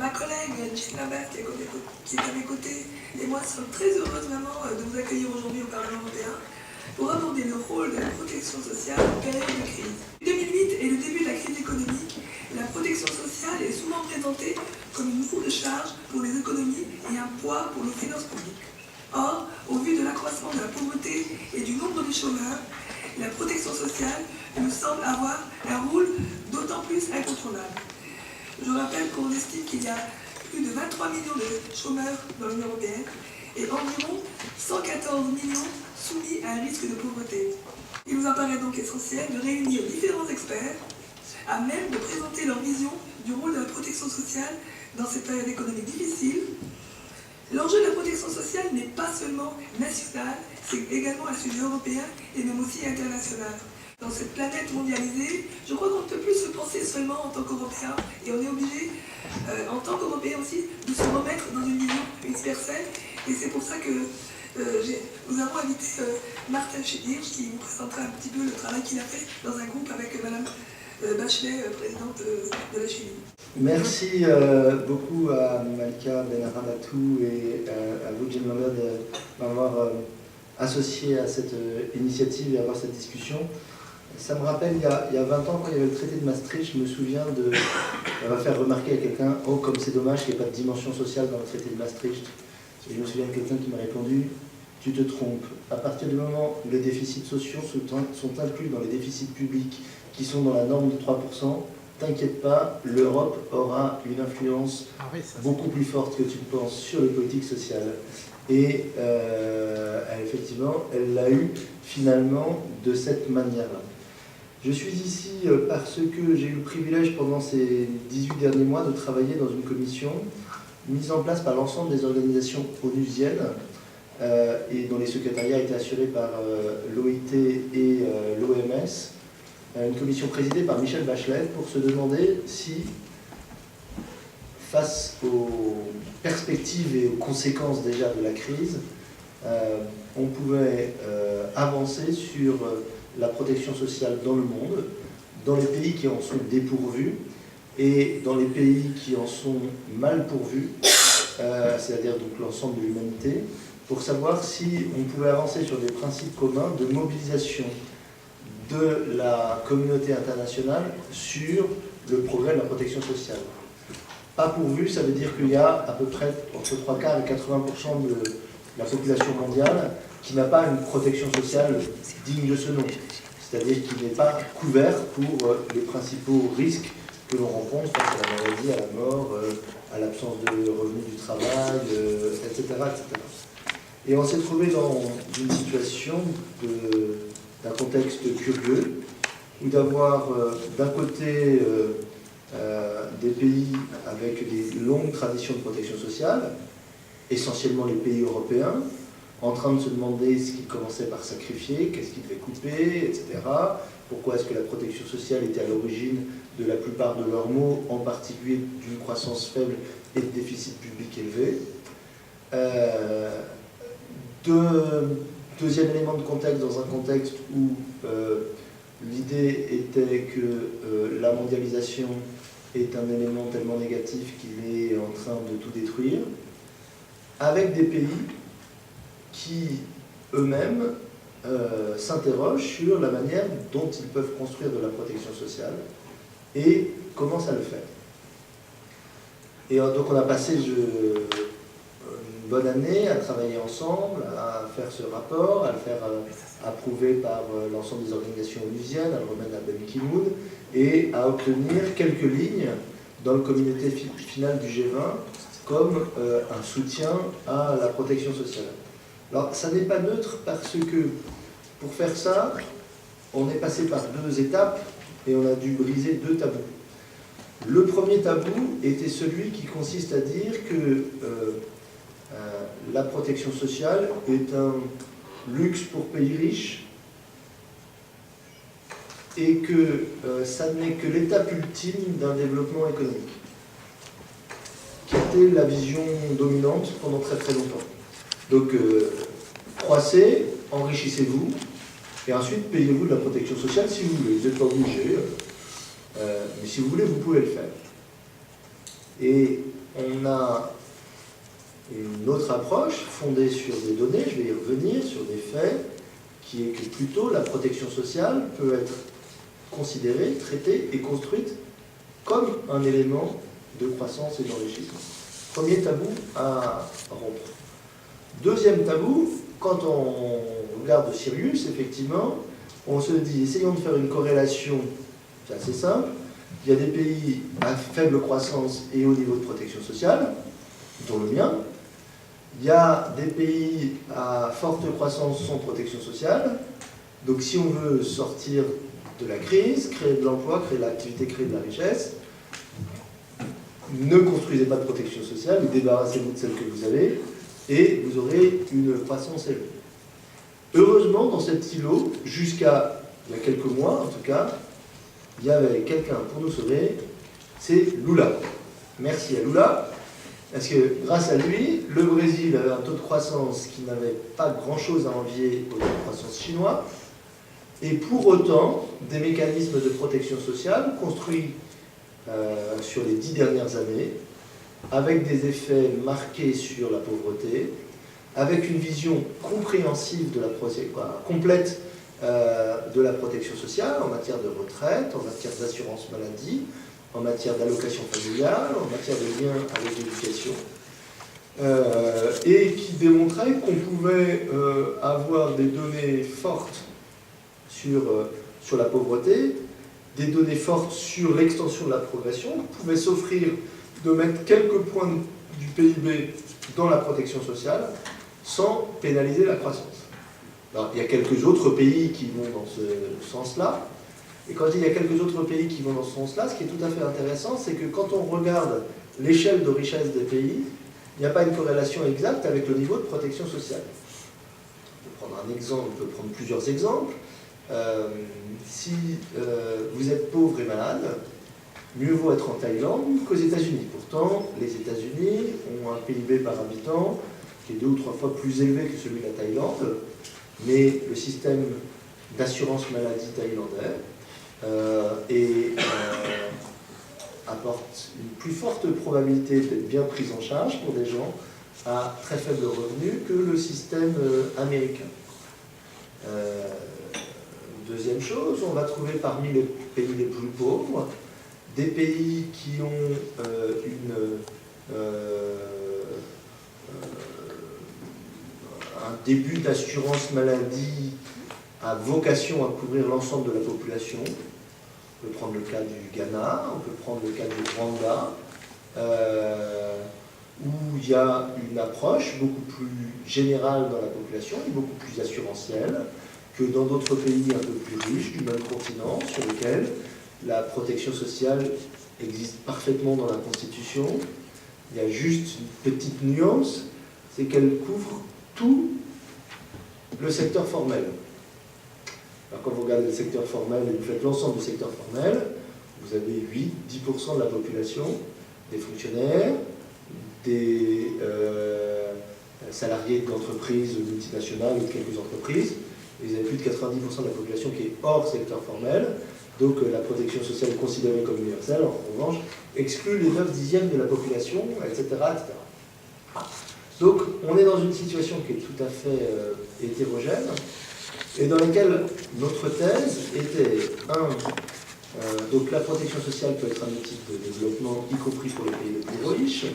ma collègue Jean Lambert qui est à mes côtés et moi sommes très heureuses vraiment de vous accueillir aujourd'hui au Parlement européen pour aborder le rôle de la protection sociale en période de crise. 2008 est le début de la crise économique et la protection sociale est souvent présentée comme une lourde charge pour les économies et un poids pour nos finances publiques. Or, au vu de l'accroissement de la pauvreté et du nombre de chômeurs, la protection sociale nous semble avoir un rôle d'autant plus incontournable. Je rappelle qu'on estime qu'il y a plus de 23 millions de chômeurs dans l'Union européenne et environ 114 millions soumis à un risque de pauvreté. Il nous apparaît donc essentiel de réunir différents experts à même de présenter leur vision du rôle de la protection sociale dans cette période économique difficile. L'enjeu de la protection sociale n'est pas seulement national, c'est également un sujet européen et même aussi international. Dans cette planète mondialisée, je crois qu'on ne peut plus se penser seulement en tant qu'Européens et on est obligé, en tant qu'Européens aussi, de se remettre dans une vision universelle. Et c'est pour ça que nous avons invité Martin Schilling qui nous présentera un petit peu le travail qu'il a fait dans un groupe avec Madame Bachelet, présidente de la Chili. Merci beaucoup à Malika Benaramatou et à vous, Jean Lambert, de m'avoir associé à cette initiative et à avoir cette discussion. Ça me rappelle, il y a 20 ans, quand il y avait le traité de Maastricht, je me souviens d'avoir fait remarquer à quelqu'un « Oh, comme c'est dommage qu'il n'y ait pas de dimension sociale dans le traité de Maastricht ». Et je me souviens de quelqu'un qui m'a répondu « Tu te trompes. À partir du moment où les déficits sociaux sont inclus dans les déficits publics qui sont dans la norme de 3%, t'inquiète pas, l'Europe aura une influence beaucoup plus forte que tu ne penses sur les politiques sociales. » Et effectivement, elle l'a eu finalement de cette manière-là. Je suis ici parce que j'ai eu le privilège pendant ces 18 derniers mois de travailler dans une commission mise en place par l'ensemble des organisations onusiennes et dont les secrétariats étaient assurés par l'OIT et l'OMS. Une commission présidée par Michel Bachelet pour se demander si, face aux perspectives et aux conséquences déjà de la crise, on pouvait avancer sur la protection sociale dans le monde, dans les pays qui en sont dépourvus et dans les pays qui en sont mal pourvus, c'est-à-dire donc l'ensemble de l'humanité, pour savoir si on pouvait avancer sur des principes communs de mobilisation de la communauté internationale sur le progrès de la protection sociale. Pas pourvu, ça veut dire qu'il y a à peu près entre 3 quarts et 80% de la population mondiale qui n'a pas une protection sociale digne de ce nom. C'est-à-dire qui n'est pas couvert pour les principaux risques que l'on rencontre face à la maladie, à la mort, à l'absence de revenus du travail, etc., etc. Et on s'est trouvé dans une situation d'un contexte curieux, où d'avoir d'un côté des pays avec des longues traditions de protection sociale, essentiellement les pays européens, en train de se demander ce qu'ils commençaient par sacrifier, qu'est-ce qu'ils devaient couper, etc. Pourquoi est-ce que la protection sociale était à l'origine de la plupart de leurs maux, en particulier d'une croissance faible et de déficit public élevé. Deuxième élément de contexte, dans un contexte où l'idée était que la mondialisation est un élément tellement négatif qu'il est en train de tout détruire, avec des pays qui eux-mêmes s'interrogent sur la manière dont ils peuvent construire de la protection sociale et commencent à le faire. Et donc on a passé une bonne année à travailler ensemble, à faire ce rapport, à le faire approuver par l'ensemble des organisations onusiennes, à le remettre à Ban Ki-moon et à obtenir quelques lignes dans le communiqué final du G20 comme un soutien à la protection sociale. Alors, ça n'est pas neutre parce que, pour faire ça, on est passé par 2 étapes et on a dû briser 2 tabous. Le premier tabou était celui qui consiste à dire que la protection sociale est un luxe pour pays riches et que ça n'est que l'étape ultime d'un développement économique, qui était la vision dominante pendant très très longtemps. Donc, croissez, enrichissez-vous, et ensuite payez-vous de la protection sociale si vous voulez. Vous n'êtes pas obligé, mais si vous voulez, vous pouvez le faire. Et on a une autre approche fondée sur des données, je vais y revenir, sur des faits, qui est que plutôt la protection sociale peut être considérée, traitée et construite comme un élément de croissance et d'enrichissement. Premier tabou à rompre. Deuxième tabou, quand on regarde Sirius, effectivement, on se dit, essayons de faire une corrélation, c'est assez simple. Il y a des pays à faible croissance et haut niveau de protection sociale, dont le mien. Il y a des pays à forte croissance sans protection sociale. Donc si on veut sortir de la crise, créer de l'emploi, créer de l'activité, créer de la richesse, ne construisez pas de protection sociale, ou débarrassez-vous de celle que vous avez, et vous aurez une croissance élevée. Heureusement, dans cet îlot, jusqu'à il y a quelques mois en tout cas, il y avait quelqu'un pour nous sauver, c'est Lula. Merci à Lula, parce que grâce à lui, le Brésil avait un taux de croissance qui n'avait pas grand-chose à envier au taux de croissance chinois, et pour autant, des mécanismes de protection sociale construits sur les 10 dernières années, avec des effets marqués sur la pauvreté, avec une vision compréhensive de la complète de la protection sociale en matière de retraite, en matière d'assurance maladie, en matière d'allocation familiale, en matière de lien avec l'éducation, et qui démontrait qu'on pouvait avoir des données fortes sur la pauvreté, des données fortes sur l'extension de la progression, pouvait s'offrir de mettre quelques points du PIB dans la protection sociale sans pénaliser la croissance. Alors, il y a quelques autres pays qui vont dans ce sens-là, et quand il y a quelques autres pays qui vont dans ce sens-là, ce qui est tout à fait intéressant, c'est que quand on regarde l'échelle de richesse des pays, il n'y a pas une corrélation exacte avec le niveau de protection sociale. On peut prendre un exemple, on peut prendre plusieurs exemples. Si vous êtes pauvre et malade, mieux vaut être en Thaïlande qu'aux États-Unis. Pourtant, les États-Unis ont un PIB par habitant qui est 2 ou 3 fois plus élevé que celui de la Thaïlande, mais le système d'assurance maladie thaïlandais apporte une plus forte probabilité d'être bien prise en charge pour des gens à très faible revenu que le système américain. Deuxième chose, on va trouver parmi les pays les plus pauvres des pays qui ont un début d'assurance maladie à vocation à couvrir l'ensemble de la population. On peut prendre le cas du Ghana, on peut prendre le cas du Rwanda, où il y a une approche beaucoup plus générale dans la population et beaucoup plus assurantielle que dans d'autres pays un peu plus riches du même continent, sur lesquels la protection sociale existe parfaitement dans la Constitution. Il y a juste une petite nuance, c'est qu'elle couvre tout le secteur formel. Alors quand vous regardez le secteur formel et vous faites l'ensemble du secteur formel, vous avez 8-10% de la population, des fonctionnaires, des salariés d'entreprises multinationales ou de quelques entreprises, et vous avez plus de 90% de la population qui est hors secteur formel. Donc la protection sociale est considérée comme universelle, en revanche, exclut les 9/10 de la population, etc. etc. Donc on est dans une situation qui est tout à fait hétérogène, et dans laquelle notre thèse était, donc la protection sociale peut être un outil de développement, y compris pour les pays les plus riches.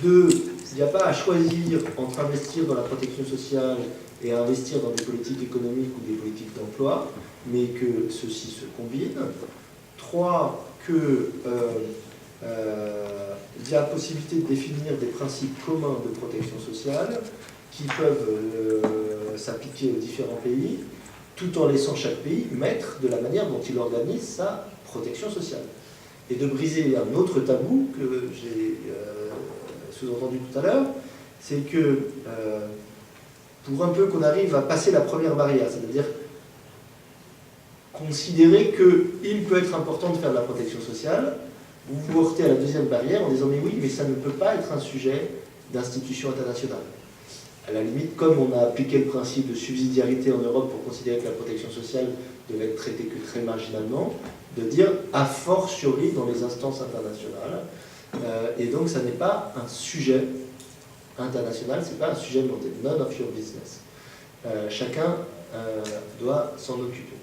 2, il n'y a pas à choisir entre investir dans la protection sociale et investir dans des politiques économiques ou des politiques d'emploi, mais que ceci se combine. 3, qu'il y a possibilité de définir des principes communs de protection sociale qui peuvent s'appliquer aux différents pays, tout en laissant chaque pays maître de la manière dont il organise sa protection sociale. Et de briser un autre tabou que j'ai sous-entendu tout à l'heure, c'est que pour un peu qu'on arrive à passer la première barrière, c'est-à-dire considérer qu'il peut être important de faire de la protection sociale, vous vous heurtez à la deuxième barrière en disant mais oui, mais ça ne peut pas être un sujet d'institution internationale. À la limite, comme on a appliqué le principe de subsidiarité en Europe pour considérer que la protection sociale devait être traitée que très marginalement, de dire a fortiori dans les instances internationales, Et donc, ça n'est pas un sujet international, c'est pas un sujet mondial, none of your business. Chacun doit s'en occuper.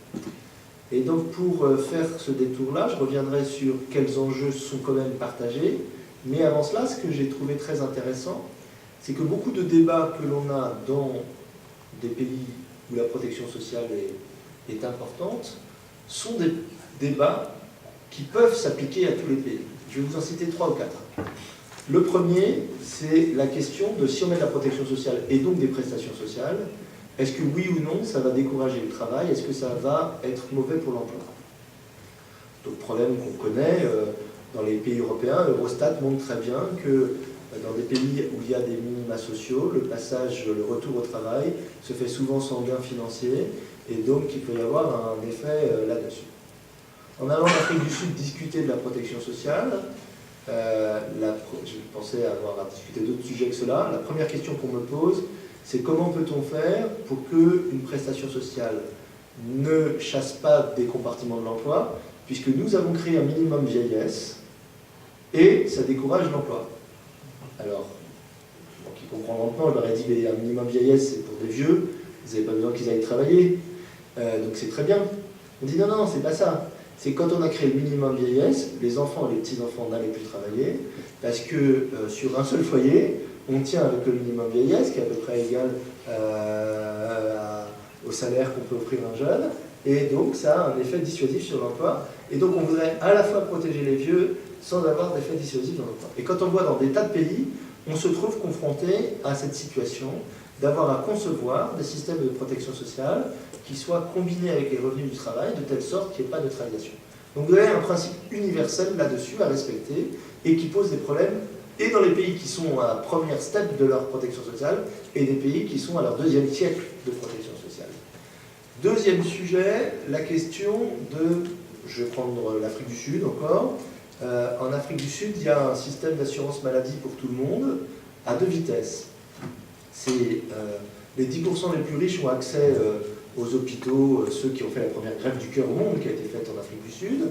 Et donc, pour faire ce détour-là, je reviendrai sur quels enjeux sont quand même partagés. Mais avant cela, ce que j'ai trouvé très intéressant, c'est que beaucoup de débats que l'on a dans des pays où la protection sociale est importante sont des débats qui peuvent s'appliquer à tous les pays. Je vais vous en citer 3 ou 4. Le premier, c'est la question de si on met de la protection sociale et donc des prestations sociales, est-ce que oui ou non, ça va décourager le travail? Est-ce que ça va être mauvais pour l'emploi? Donc, problème qu'on connaît dans les pays européens, Eurostat montre très bien que dans des pays où il y a des minima sociaux, le retour au travail se fait souvent sans gain financier, et donc il peut y avoir un effet là-dessus. En allant en Afrique du Sud discuter de la protection sociale, je pensais avoir à discuter d'autres sujets que cela. La première question qu'on me pose, c'est comment peut-on faire pour qu'une prestation sociale ne chasse pas des compartiments de l'emploi, puisque nous avons créé un minimum vieillesse, et ça décourage l'emploi. Alors, pour qui comprend lentement, je leur ai dit, mais un minimum vieillesse, c'est pour des vieux, vous n'avez pas besoin qu'ils aillent travailler, donc c'est très bien. On dit, non, c'est pas ça. C'est quand on a créé le minimum vieillesse, les enfants et les petits-enfants n'allaient plus travailler, parce que sur un seul foyer, on tient avec le minimum vieillesse, qui est à peu près égal au salaire qu'on peut offrir à un jeune, et donc ça a un effet dissuasif sur l'emploi. Et donc on voudrait à la fois protéger les vieux sans avoir d'effet dissuasif dans l'emploi. Et quand on voit dans des tas de pays, on se trouve confronté à cette situation d'avoir à concevoir des systèmes de protection sociale qui soient combinés avec les revenus du travail de telle sorte qu'il n'y ait pas de neutralisation. Donc vous avez un principe universel là-dessus à respecter et qui pose des problèmes et dans les pays qui sont à la première step de leur protection sociale et des pays qui sont à leur deuxième siècle de protection sociale. Deuxième sujet, la question de, je vais prendre l'Afrique du Sud encore. En Afrique du Sud, il y a un système d'assurance maladie pour tout le monde à 2 vitesses. C'est les 10% les plus riches ont accès aux hôpitaux, ceux qui ont fait la première greffe du cœur au monde, qui a été faite en Afrique du Sud.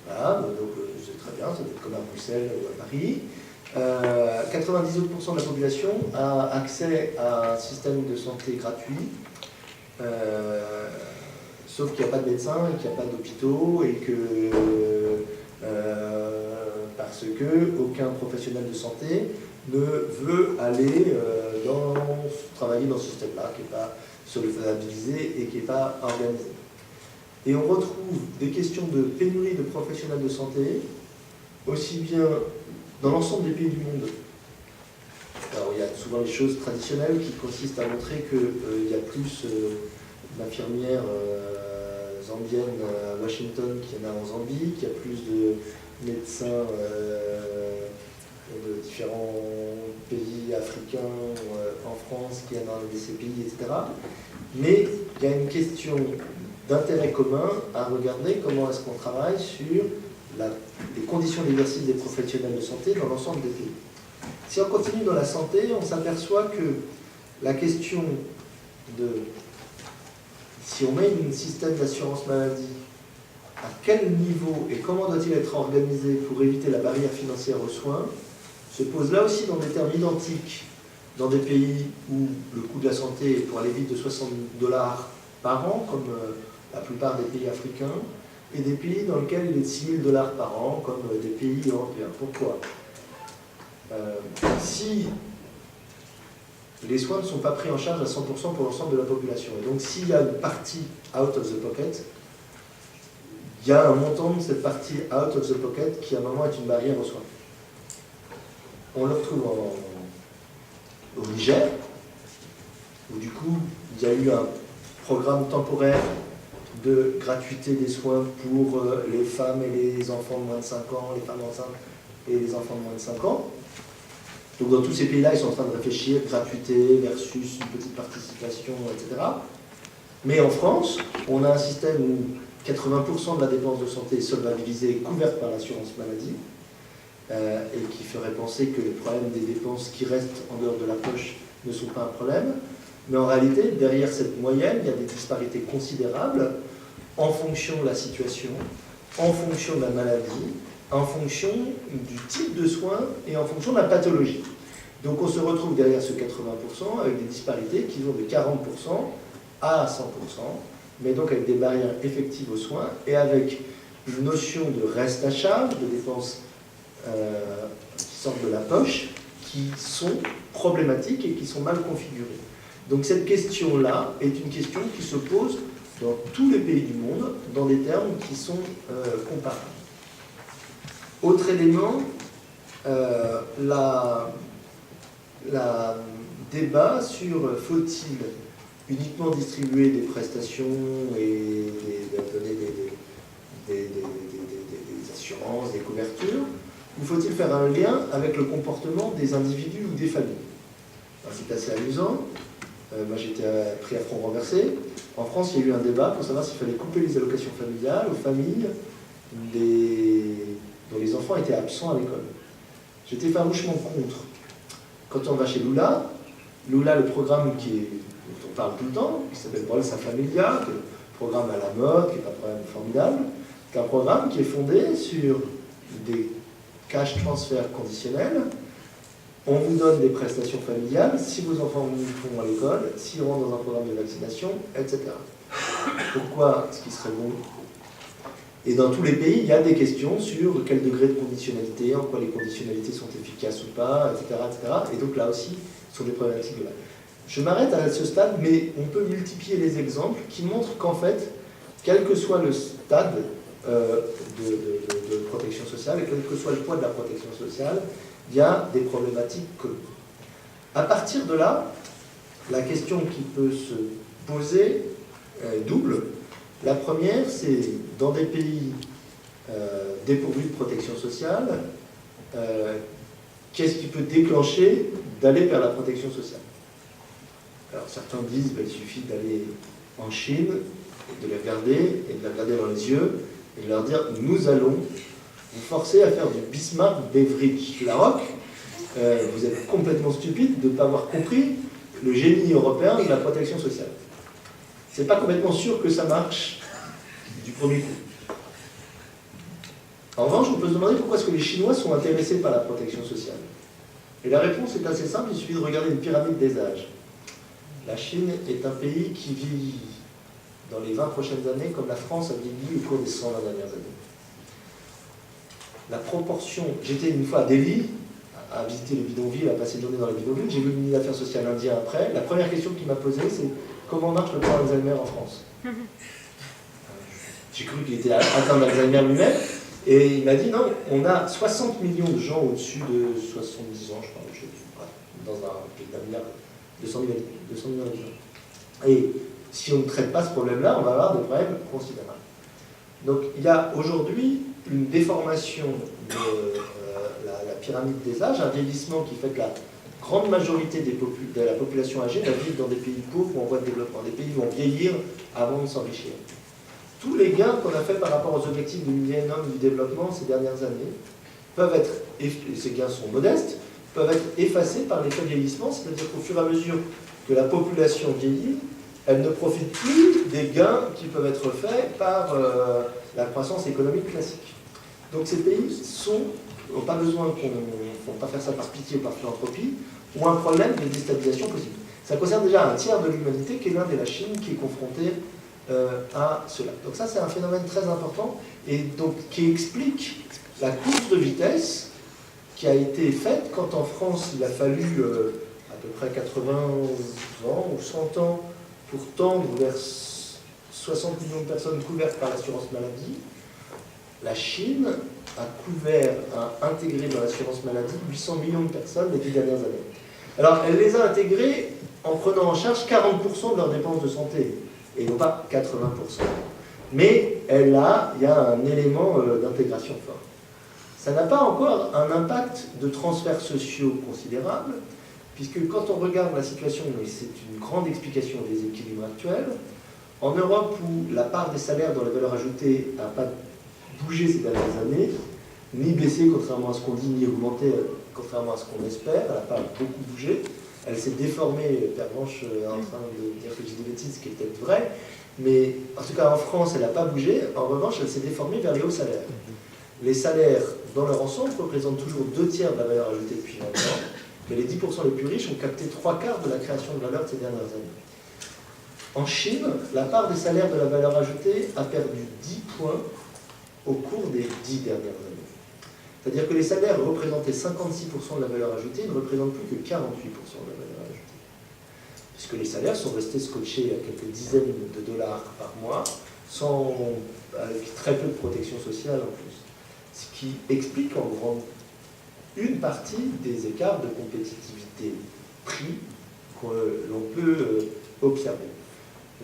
Voilà, donc c'est très bien, ça doit être comme à Bruxelles ou à Paris. 98% de la population a accès à un système de santé gratuit, sauf qu'il n'y a pas de médecins et qu'il n'y a pas d'hôpitaux et que parce que aucun professionnel de santé ne veut aller travailler dans ce système-là, qui n'est pas solvabilisé et qui n'est pas organisé. Et on retrouve des questions de pénurie de professionnels de santé, aussi bien dans l'ensemble des pays du monde. Alors il y a souvent les choses traditionnelles qui consistent à montrer qu'il y a plus d'infirmières zambiennes à Washington qu'il y en a en Zambie, qu'il y a plus de médecins de différents pays africains en France qu'il y en a dans ces pays, etc. Mais il y a une question d'intérêt commun à regarder comment est-ce qu'on travaille sur les conditions d'exercice des professionnels de santé dans l'ensemble des pays. Si on continue dans la santé, on s'aperçoit que la question de si on met un système d'assurance maladie, à quel niveau et comment doit-il être organisé pour éviter la barrière financière aux soins, se pose là aussi dans des termes identiques dans des pays où le coût de la santé est pour aller vite de $60 par an, comme la plupart des pays africains, et des pays dans lesquels il est de $6 000 par an, comme des pays européens. Pourquoi ? Si les soins ne sont pas pris en charge à 100% pour l'ensemble de la population, et donc s'il y a une partie out of the pocket, il y a un montant de cette partie out of the pocket qui à un moment est une barrière aux soins. On le retrouve au Niger, où du coup il y a eu un programme temporaire de gratuité des soins pour les femmes et les enfants de moins de 5 ans, les femmes enceintes et les enfants de moins de 5 ans. Donc dans tous ces pays-là, ils sont en train de réfléchir gratuité versus une petite participation, etc. Mais en France, on a un système où 80% de la dépense de santé est solvabilisée et couverte par l'assurance maladie, et qui ferait penser que les problèmes des dépenses qui restent en dehors de la poche ne sont pas un problème. Mais en réalité, derrière cette moyenne, il y a des disparités considérables en fonction de la situation, en fonction de la maladie, en fonction du type de soins et en fonction de la pathologie. Donc on se retrouve derrière ce 80% avec des disparités qui vont de 40% à 100%, mais donc avec des barrières effectives aux soins et avec une notion de reste à charge, de dépenses qui sortent de la poche, qui sont problématiques et qui sont mal configurées. Donc cette question-là est une question qui se pose dans tous les pays du monde, dans des termes qui sont comparables. Autre élément, la débat sur faut-il uniquement distribuer des prestations et donner des assurances, des couvertures, ou faut-il faire un lien avec le comportement des individus ou des familles? C'est assez amusant. Moi j'étais pris à front renversé. En France, il y a eu un débat pour savoir s'il fallait couper les allocations familiales aux familles dont les enfants étaient absents à l'école. J'étais farouchement contre. Quand on va chez Lula, le programme dont on parle tout le temps, qui s'appelle Bolsa Familia, qui est un programme à la mode, qui n'est pas un programme formidable, c'est un programme qui est fondé sur des cash transferts conditionnels. On vous donne des prestations familiales si vos enfants vont à l'école, s'ils rentrent dans un programme de vaccination, etc. Pourquoi ce qui serait bon? Et dans tous les pays, il y a des questions sur quel degré de conditionnalité, en quoi les conditionnalités sont efficaces ou pas, etc. etc. Et donc là aussi, ce sont des problématiques globales. Je m'arrête à ce stade, mais on peut multiplier les exemples qui montrent qu'en fait, quel que soit le stade de protection sociale et quel que soit le poids de la protection sociale, il y a des problématiques communes. À partir de là, la question qui peut se poser est double. La première, c'est dans des pays dépourvus de protection sociale, qu'est-ce qui peut déclencher d'aller vers la protection sociale? Alors certains disent qu'il suffit d'aller en Chine et de les regarder et de les regarder dans les yeux et de leur dire nous allons vous forcer à faire du Bismarck Beveridge Laroque. Vous êtes complètement stupide de ne pas avoir compris le génie européen de la protection sociale. C'est pas complètement sûr que ça marche du premier coup. En revanche, on peut se demander pourquoi est-ce que les Chinois sont intéressés par la protection sociale. Et la réponse est assez simple, il suffit de regarder une pyramide des âges. La Chine est un pays qui vit dans les 20 prochaines années comme la France a vieilli au cours des 120 dernières années. La proportion... J'étais une fois à Delhi, à visiter les bidonvilles, à passer une journée dans les bidonvilles, j'ai vu le ministre des Affaires sociales indien après. La première question qu'il m'a posée, c'est comment marche le plan Alzheimer en France? J'ai cru qu'il était atteint d'Alzheimer lui-même, et il m'a dit non, on a 60 millions de gens au-dessus de 70 ans, je crois, dans un pays d'un milliard, 200 millions d'habitants. Et si on ne traite pas ce problème-là, on va avoir des problèmes considérables. Donc il y a aujourd'hui une déformation de la pyramide des âges, un vieillissement qui fait que la grande majorité de la population âgée va vivre dans des pays pauvres ou en voie de développement. Des pays vont vieillir avant de s'enrichir. Tous les gains qu'on a fait par rapport aux objectifs du millénaire du développement ces dernières années peuvent être, et ces gains sont modestes, peuvent être effacés par l'effet vieillissement, c'est-à-dire qu'au fur et à mesure que la population vieillit, elle ne profite plus des gains qui peuvent être faits par la croissance économique classique. Donc ces pays n'ont pas besoin qu'on ne faut pas faire ça par pitié ou par philanthropie, ont un problème de déstabilisation possible. Ça concerne déjà un tiers de l'humanité qui est l'Inde et la Chine qui est confrontée à cela. Donc ça c'est un phénomène très important et donc qui explique la course de vitesse qui a été faite quand en France il a fallu à peu près 80 ans ou 100 ans pour tendre vers 60 millions de personnes couvertes par l'assurance maladie. La Chine a intégré dans l'assurance maladie 800 millions de personnes les 10 dernières années. Alors elle les a intégrées en prenant en charge 40% de leurs dépenses de santé, et non pas 80%. Mais il y a un élément d'intégration fort. Ça n'a pas encore un impact de transferts sociaux considérable, puisque quand on regarde la situation, et c'est une grande explication des équilibres actuels, en Europe où la part des salaires dans la valeur ajoutée n'a pas bougé ces dernières années, ni baissé contrairement à ce qu'on dit, ni augmenté contrairement à ce qu'on espère, elle n'a pas beaucoup bougé, elle s'est déformée, Pervenche est en train de dire que je dis des bêtises, ce qui est peut-être vrai, mais en tout cas en France elle n'a pas bougé, en revanche elle s'est déformée vers les hauts salaires. Les salaires, dans leur ensemble, représentent toujours 2/3 de la valeur ajoutée depuis 20 ans, mais les 10% les plus riches ont capté 3/4 de la création de valeur de ces dernières années. En Chine, la part des salaires de la valeur ajoutée a perdu 10 points au cours des 10 dernières années. C'est-à-dire que les salaires représentaient 56% de la valeur ajoutée, ils ne représentent plus que 48% de la valeur ajoutée. Puisque les salaires sont restés scotchés à quelques dizaines de dollars par mois, avec très peu de protection sociale en plus. Ce qui explique en grande une partie des écarts de compétitivité prix que l'on peut observer.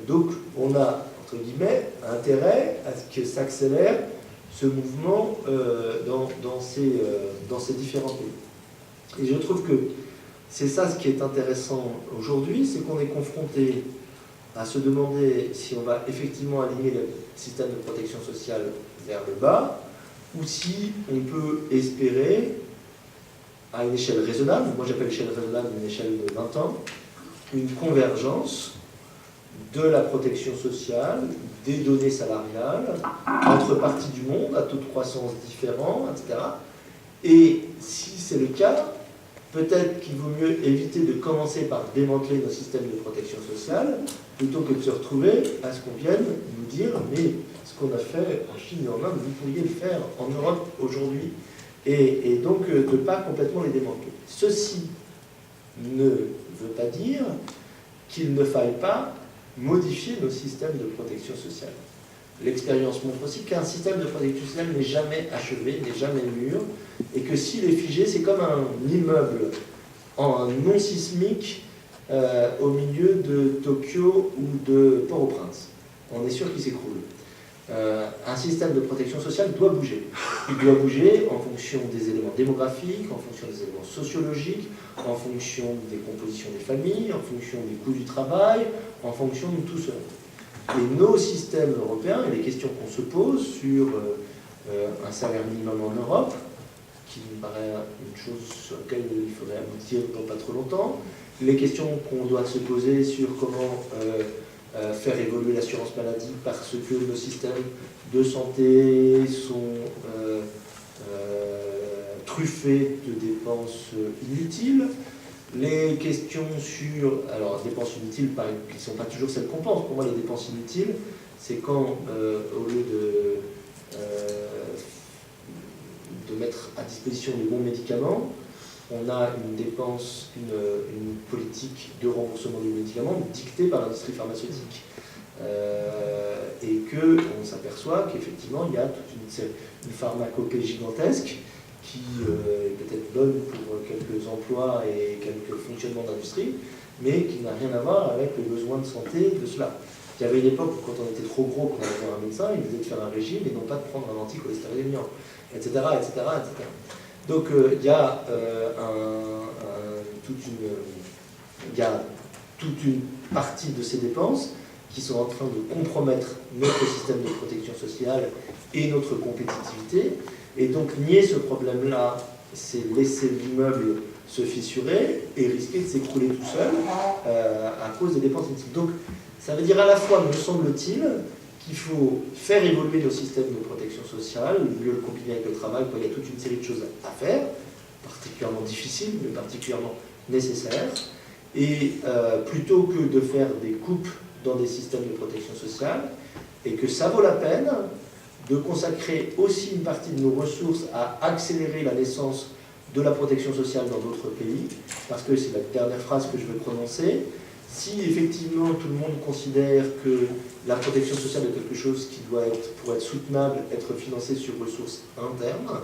Donc on a, entre guillemets, intérêt à ce que s'accélère ce mouvement dans ces différents pays. Et je trouve que c'est ça ce qui est intéressant aujourd'hui, c'est qu'on est confronté à se demander si on va effectivement aligner le système de protection sociale vers le bas, ou si on peut espérer, à une échelle raisonnable, moi j'appelle l'échelle raisonnable une échelle de 20 ans, une convergence de la protection sociale, des données salariales, entre parties du monde, à taux de croissance différents, etc. Et si c'est le cas, peut-être qu'il vaut mieux éviter de commencer par démanteler nos systèmes de protection sociale, plutôt que de se retrouver à ce qu'on vienne nous dire « mais ce qu'on a fait en Chine et en Inde, vous pourriez le faire en Europe aujourd'hui ». Et donc de ne pas complètement les démanteler. Ceci ne veut pas dire qu'il ne faille pas modifier nos systèmes de protection sociale. L'expérience montre aussi qu'un système de protection sociale n'est jamais achevé, n'est jamais mûr, et que s'il est figé, c'est comme un immeuble en non sismique au milieu de Tokyo ou de Port-au-Prince. On est sûr qu'il s'écroule. Un système de protection sociale doit bouger. Il doit bouger en fonction des éléments démographiques, en fonction des éléments sociologiques, en fonction des compositions des familles, en fonction des coûts du travail, en fonction de tout cela. Et nos systèmes européens, et les questions qu'on se pose sur un salaire minimum en Europe, qui me paraît une chose sur laquelle il faudrait aboutir dans pas trop longtemps, les questions qu'on doit se poser sur comment faire évoluer l'assurance maladie parce que nos systèmes de santé sont truffés de dépenses inutiles, les questions sur, alors dépenses inutiles qui ne sont pas toujours celles qu'on pense. Pour moi les dépenses inutiles, c'est quand au lieu de mettre à disposition les bons médicaments, on a une dépense, une politique de remboursement du médicament dictée par l'industrie pharmaceutique. Et qu'on s'aperçoit qu'effectivement il y a toute une pharmacopée gigantesque qui est peut-être bonne pour quelques emplois et quelques fonctionnements d'industrie, mais qui n'a rien à voir avec les besoins de santé de cela. Il y avait une époque où quand on était trop gros, qu'on allait voir un médecin, il disait de faire un régime et non pas de prendre un anticholestérolémiant, etc., etc., etc. Donc il y a toute une partie de ces dépenses qui sont en train de compromettre notre système de protection sociale et notre compétitivité. Et donc nier ce problème-là, c'est laisser l'immeuble se fissurer et risquer de s'écrouler tout seul à cause des dépenses inutiles. Donc ça veut dire à la fois, me semble-t-il, qu'il faut faire évoluer nos systèmes de protection sociale, mieux le combiner avec le travail, il y a toute une série de choses à faire, particulièrement difficiles, mais particulièrement nécessaires, et plutôt que de faire des coupes dans des systèmes de protection sociale, et que ça vaut la peine de consacrer aussi une partie de nos ressources à accélérer la naissance de la protection sociale dans d'autres pays, parce que c'est la dernière phrase que je vais prononcer. Si effectivement tout le monde considère que la protection sociale est quelque chose qui doit être, pour être soutenable, être financé sur ressources internes,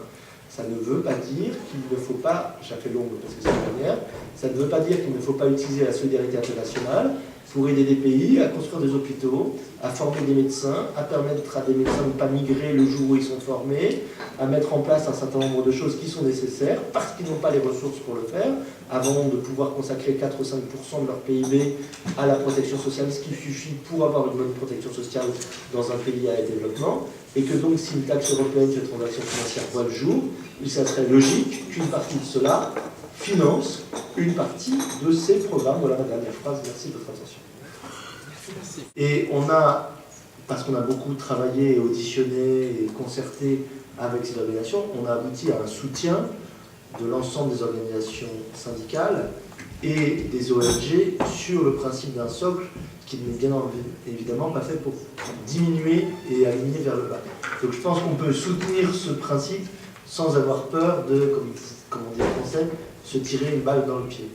ça ne veut pas dire qu'il ne faut pas, j'ai fait longue parce que c'est la dernière, ça ne veut pas dire qu'il ne faut pas utiliser la solidarité internationale pour aider des pays à construire des hôpitaux, à former des médecins, à permettre à des médecins de ne pas migrer le jour où ils sont formés, à mettre en place un certain nombre de choses qui sont nécessaires parce qu'ils n'ont pas les ressources pour le faire, avant de pouvoir consacrer 4 ou 5% de leur PIB à la protection sociale, ce qui suffit pour avoir une bonne protection sociale dans un pays à développement, et que donc si une taxe européenne sur les transactions financières voit le jour, il serait logique qu'une partie de cela finance une partie de ces programmes. Voilà ma dernière phrase, merci de votre attention. Et on a, parce qu'on a beaucoup travaillé, auditionné et concerté avec ces organisations, on a abouti à un soutien de l'ensemble des organisations syndicales et des ONG sur le principe d'un socle qui n'est bien évidemment pas fait pour diminuer et aligner vers le bas. Donc je pense qu'on peut soutenir ce principe sans avoir peur de, comme on dit en français, se tirer une balle dans le pied.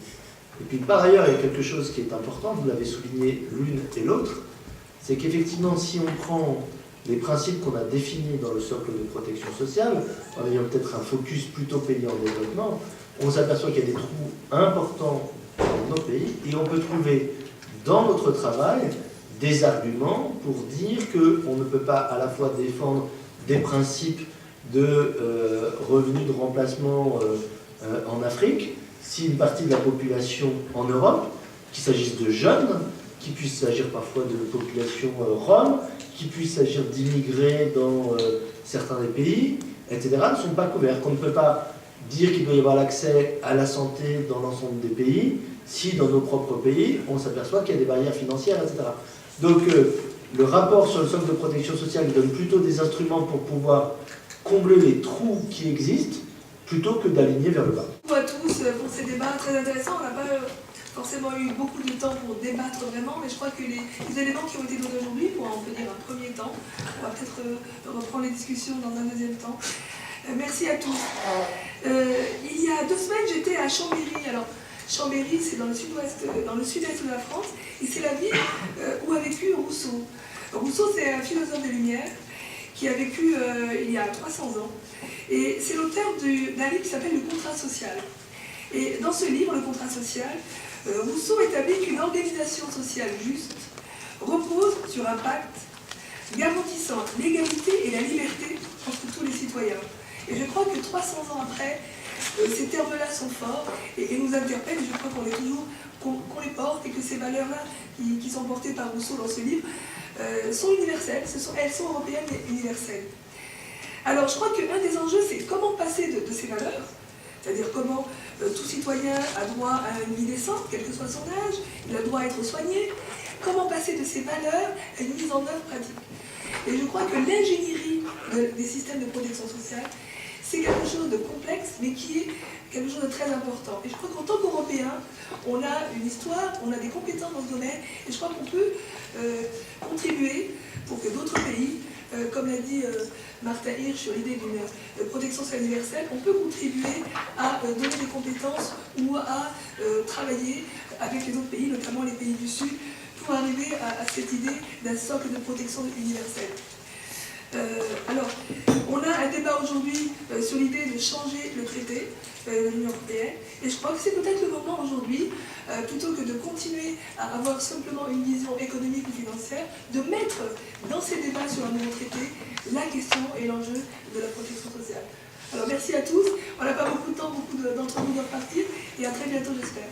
Et puis par ailleurs, il y a quelque chose qui est important, vous l'avez souligné l'une et l'autre, c'est qu'effectivement, si on prend les principes qu'on a définis dans le socle de protection sociale, en ayant peut-être un focus plutôt pays en développement, on s'aperçoit qu'il y a des trous importants dans nos pays et on peut trouver dans notre travail des arguments pour dire qu'on ne peut pas à la fois défendre des principes de revenus de remplacement en Afrique, si une partie de la population en Europe, qu'il s'agisse de jeunes, qu'il puisse s'agir parfois de population rome, qu'il puisse s'agir d'immigrés dans certains des pays, etc., ne sont pas couverts. Qu'on ne peut pas dire qu'il doit y avoir l'accès à la santé dans l'ensemble des pays, si dans nos propres pays, on s'aperçoit qu'il y a des barrières financières, etc. Donc le rapport sur le socle de protection sociale donne plutôt des instruments pour pouvoir combler les trous qui existent, plutôt que d'aligner vers le bas. Bonjour à tous pour ces débats très intéressants. On n'a pas forcément eu beaucoup de temps pour débattre vraiment, mais je crois que les éléments qui ont été donnés aujourd'hui, pour en venir un premier temps, on va peut-être reprendre les discussions dans un deuxième temps. Merci à tous. Il y a 2 semaines, j'étais à Chambéry. Alors, Chambéry, c'est dans le sud-ouest de la France, et c'est la ville où a vécu Rousseau. Rousseau, c'est un philosophe des Lumières qui a vécu il y a 300 ans. Et c'est l'auteur d'un livre qui s'appelle Le contrat social. Et dans ce livre, Le contrat social, Rousseau établit qu'une organisation sociale juste repose sur un pacte garantissant l'égalité et la liberté entre tous les citoyens. Et je crois que 300 ans après, ces termes-là sont forts et nous interpellent. Et je crois qu'on les porte et que ces valeurs-là qui sont portées par Rousseau dans ce livre sont universelles. Elles sont européennes et universelles. Alors je crois qu'un des enjeux, c'est comment passer de ces valeurs, c'est-à-dire comment tout citoyen a droit à une vie décente, quel que soit son âge, il a droit à être soigné, comment passer de ces valeurs à une mise en œuvre pratique. Et je crois que l'ingénierie des systèmes de protection sociale, c'est quelque chose de complexe, mais qui est quelque chose de très important. Et je crois qu'en tant qu'Européens, on a une histoire, on a des compétences dans ce domaine, et je crois qu'on peut contribuer pour que d'autres pays, comme l'a dit Martin Hirsch sur l'idée d'une protection sociale universelle, on peut contribuer à donner des compétences ou à travailler avec les autres pays, notamment les pays du Sud, pour arriver à cette idée d'un socle de protection universelle. Alors, on a un débat aujourd'hui sur l'idée de changer le traité de l'Union européenne, et je crois que c'est peut-être le moment aujourd'hui, plutôt que de continuer à avoir simplement une vision économique ou financière, de mettre dans ces débats sur un nouveau traité la question et l'enjeu de la protection sociale. Alors merci à tous, on n'a pas beaucoup de temps, beaucoup d'entre vous doivent partir, et à très bientôt j'espère.